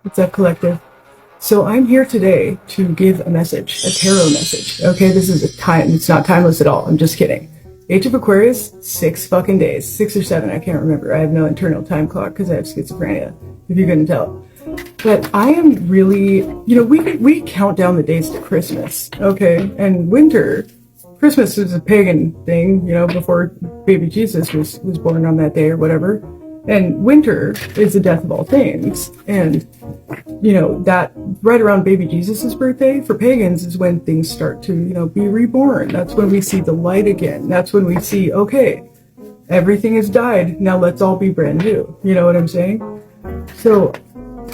What's up, collective? So I'm here today to give a message, a tarot message. Okay, this is it's not timeless at all. I'm just kidding. Age of Aquarius, 6 fucking days. 6 or 7, I can't remember. I have no internal time clock because I have schizophrenia, if you couldn't tell. But I am really, we count down the days to Christmas, okay? And winter, Christmas is a pagan thing, before baby Jesus was born on that day or whatever. And winter is the death of all things. And, that right around baby Jesus's birthday for pagans is when things start to, be reborn. That's when we see the light again. That's when we see, okay, everything has died. Now let's all be brand new. You know what I'm saying? So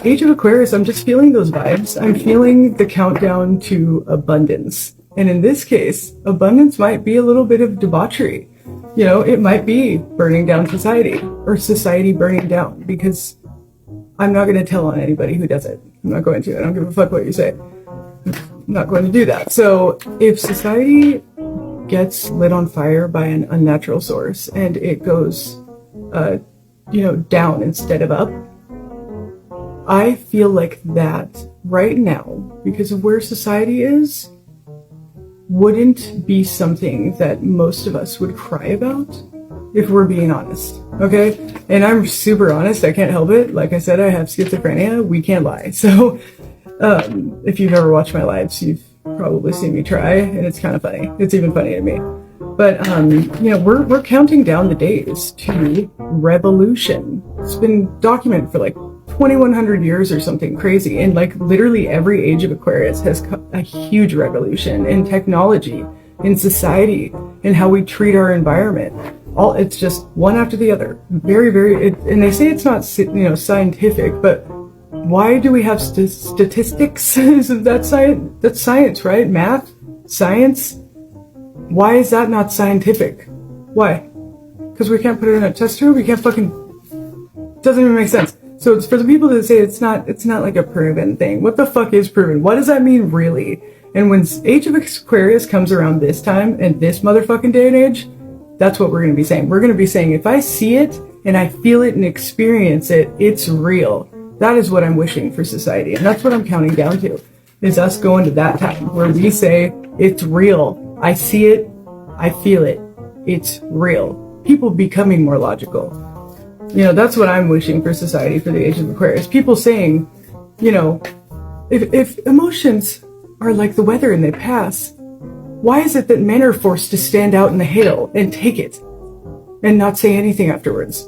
Age of Aquarius, I'm just feeling those vibes. I'm feeling the countdown to abundance. And in this case, abundance might be a little bit of debauchery. It might be burning down society or society burning down, because I'm not going to tell on anybody who does it. I'm not going to. I don't give a fuck what you say. I'm not going to do that. So if society gets lit on fire by an unnatural source and it goes, down instead of up, I feel like that right now, because of where society is, wouldn't be something that most of us would cry about, if we're being honest, okay? And I'm super honest, I can't help it. Like I said, I have schizophrenia, we can't lie. So, if you've ever watched my lives, you've probably seen me try, and it's kind of funny. It's even funny to me. But, we're counting down the days to revolution. It's been documented for like 2100 years or something crazy, and like literally every age of Aquarius has a huge revolution in technology, in society, in how we treat our environment. It's just one after the other. And they say it's not scientific, but why do we have statistics? Isn't that science? That's science, right? Math, science. Why is that not scientific? Why? Because we can't put it in a test tube. We can't doesn't even make sense. So it's for the people that say it's not like a proven thing. What the fuck is proven? What does that mean really? And when Age of Aquarius comes around this time and this motherfucking day and age, that's what we're going to be saying. We're going to be saying, if I see it and I feel it and experience it, it's real. That is what I'm wishing for society. And that's what I'm counting down to, is us going to that time where we say, it's real. I see it. I feel it. It's real. People becoming more logical. That's what I'm wishing for society, for the Age of Aquarius. People saying, if emotions are like the weather and they pass, why is it that men are forced to stand out in the hail and take it and not say anything afterwards,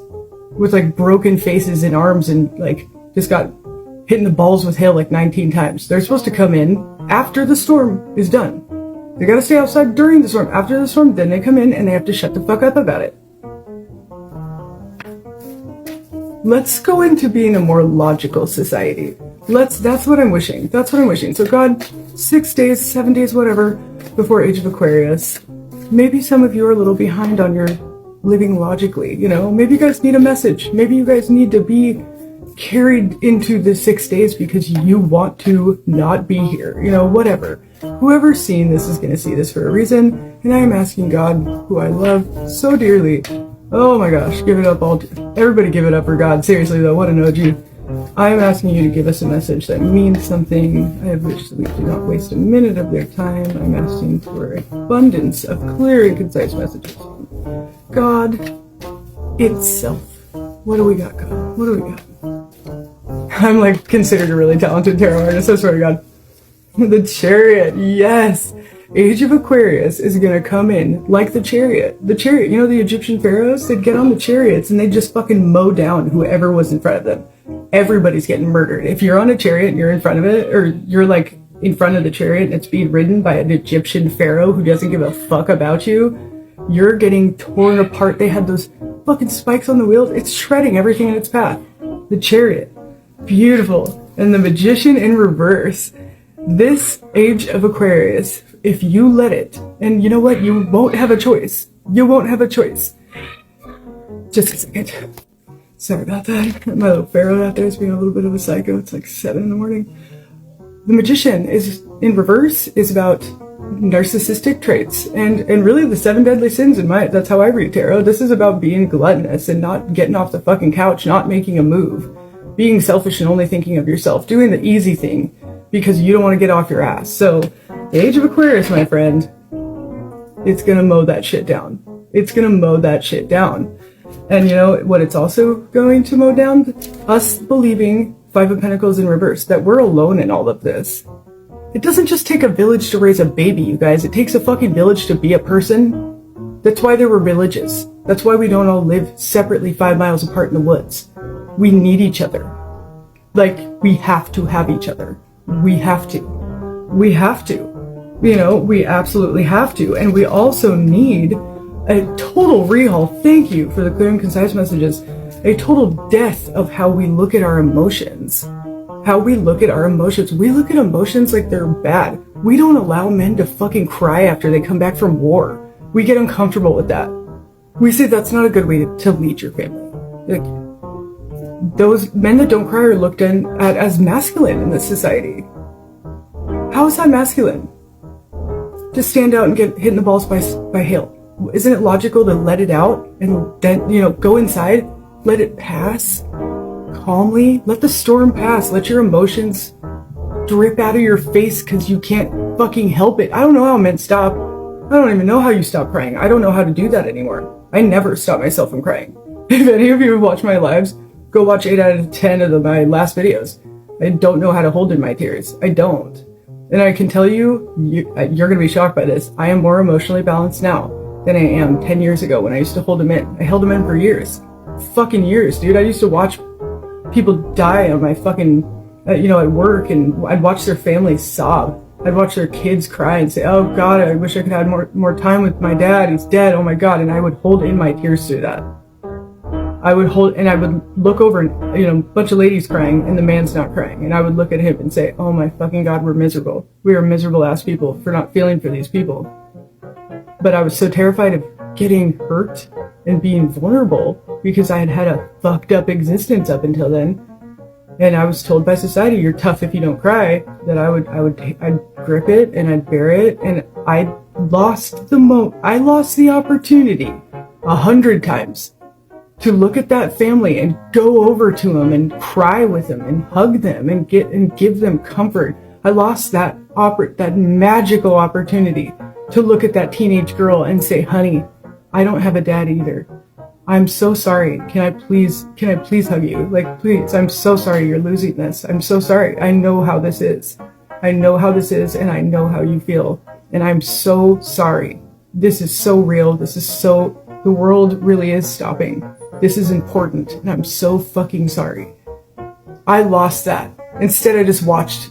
with like broken faces and arms and like just got hit in the balls with hail like 19 times? They're supposed to come in after the storm is done. They gotta stay outside during the storm. After the storm, then they come in and they have to shut the fuck up about it. Let's go into being a more logical society. That's what I'm wishing. That's what I'm wishing. So God, 6 days, 7 days, whatever, before Age of Aquarius. Maybe some of you are a little behind on your living logically, Maybe you guys need a message. Maybe you guys need to be carried into the 6 days because you want to not be here, whatever. Whoever's seeing this is going to see this for a reason. And I am asking God, who I love so dearly, oh my gosh, give it up everybody give it up for God. Seriously though, what an OG. I am asking you to give us a message that means something. I wish that we do not waste a minute of their time. I'm asking for abundance of clear and concise messages. God itself. What do we got, God? What do we got? I'm like considered a really talented tarot artist, I swear to God. The Chariot, yes! Age of Aquarius is gonna come in like the Chariot. The Chariot, the Egyptian pharaohs, they'd get on the chariots and they'd just fucking mow down whoever was in front of them. Everybody's getting murdered. If you're on a chariot and you're in front of it, or you're like in front of the chariot and it's being ridden by an Egyptian pharaoh who doesn't give a fuck about you, you're getting torn apart. They had those fucking spikes on the wheels. It's shredding everything in its path. The Chariot. Beautiful. And the Magician in reverse. This Age of Aquarius, if you let it, and you know what? You won't have a choice. You won't have a choice. Just a second. Sorry about that. My little pharaoh out there is being a little bit of a psycho. It's like 7 in the morning. The Magician is in reverse, is about narcissistic traits and really the 7 deadly sins that's how I read tarot. This is about being gluttonous and not getting off the fucking couch, not making a move. being selfish and only thinking of yourself, doing the easy thing because you don't want to get off your ass. So the age of Aquarius, my friend, it's gonna mow that shit down. It's gonna mow that shit down. And you know what it's also going to mow down? Us believing, Five of Pentacles in reverse, that we're alone in all of this. It doesn't just take a village to raise a baby, you guys. It takes a fucking village to be a person. That's why there were villages. That's why we don't all live separately 5 miles apart in the woods. We need each other. Like, we have to have each other. We have to. We have to. You know, we absolutely have to. And we also need a total rehaul. Thank you for the clear and concise messages. A total death of how we look at our emotions. How we look at our emotions. We look at emotions like they're bad. We don't allow men to fucking cry after they come back from war. We get uncomfortable with that. We say that's not a good way to lead your family. Like, those men that don't cry are looked at as masculine in this society. How is that masculine? To stand out and get hit in the balls by hail. Isn't it logical to let it out and then, you know, go inside, let it pass calmly, let the storm pass, let your emotions drip out of your face because you can't fucking help it. I don't know how men stop. I don't even know how you stop crying. I don't know how to do that anymore. I never stop myself from crying. If any of you have watched my lives, go watch 8 out of 10 of my last videos. I don't know how to hold in my tears. I don't. And I can tell you, you're going to be shocked by this. I am more emotionally balanced now than I am 10 years ago when I used to hold them in. I held them in for years. Fucking years, dude. I used to watch people die on my fucking, you know, at work, and I'd watch their families sob. I'd watch their kids cry and say, oh God, I wish I could have more time with my dad. He's dead. Oh my God. And I would hold in my tears through that. I would look over and, you know, a bunch of ladies crying and the man's not crying. And I would look at him and say, oh my fucking God, we're miserable. We are miserable ass people for not feeling for these people. But I was so terrified of getting hurt and being vulnerable because I had had a fucked up existence up until then. And I was told by society, you're tough if you don't cry, that I'd grip it and I'd bear it. And I lost the opportunity 100 times to look at that family and go over to them and cry with them and hug them and give them comfort. I lost that magical opportunity to look at that teenage girl and say, honey, I don't have a dad either. I'm so sorry. Can I please hug you? Like, please, I'm so sorry you're losing this. I'm so sorry. I know how this is. I know how this is, and I know how you feel. And I'm so sorry. This is so real. The world really is stopping. This is important, and I'm so fucking sorry. I lost that. Instead, I just watched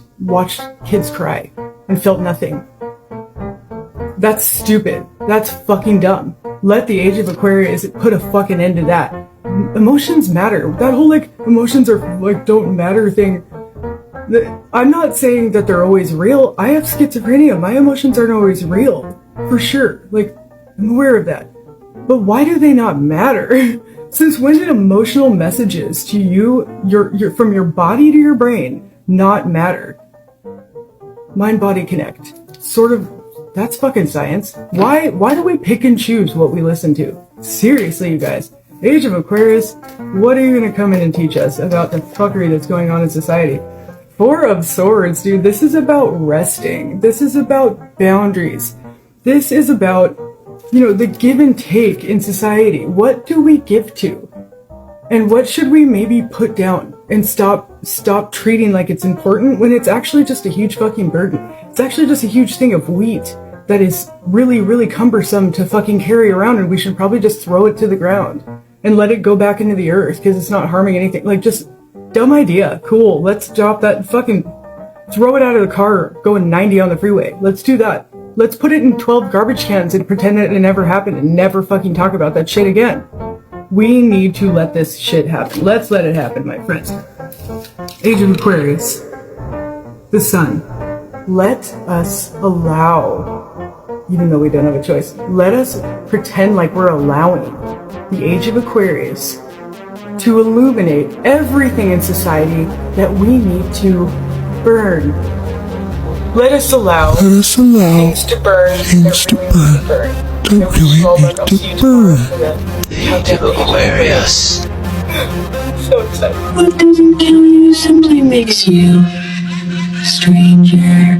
kids cry and felt nothing. That's stupid. That's fucking dumb. Let the age of Aquarius put a fucking end to that. Emotions matter. That whole, like, emotions are, like, don't matter thing. I'm not saying that they're always real. I have schizophrenia. My emotions aren't always real. For sure. Like, I'm aware of that. But why do they not matter? Since when did emotional messages to you, from your body to your brain, not matter? Mind-body connect. Sort of. That's fucking science. Why do we pick and choose what we listen to? Seriously, you guys. Age of Aquarius, what are you going to come in and teach us about the fuckery that's going on in society? Four of Swords, dude. This is about resting. This is about boundaries. This is about, you know, the give and take in society. What do we give to? And what should we maybe put down and stop treating like it's important when it's actually just a huge fucking burden? It's actually just a huge thing of wheat that is really, really cumbersome to fucking carry around, and we should probably just throw it to the ground and let it go back into the earth because it's not harming anything. Like, just dumb idea. Cool. Let's drop that fucking, throw it out of the car going 90 on the freeway. Let's do that. Let's put it in 12 garbage cans and pretend that it never happened and never fucking talk about that shit again. We need to let this shit happen. Let's let it happen, my friends. Age of Aquarius. The sun. Let us allow, even though we don't have a choice, let us pretend like we're allowing the age of Aquarius to illuminate everything in society that we need to burn. Let us allow things to burn. Don't really need to burn. The age of Aquarius. So excited. What doesn't kill you simply makes you stranger.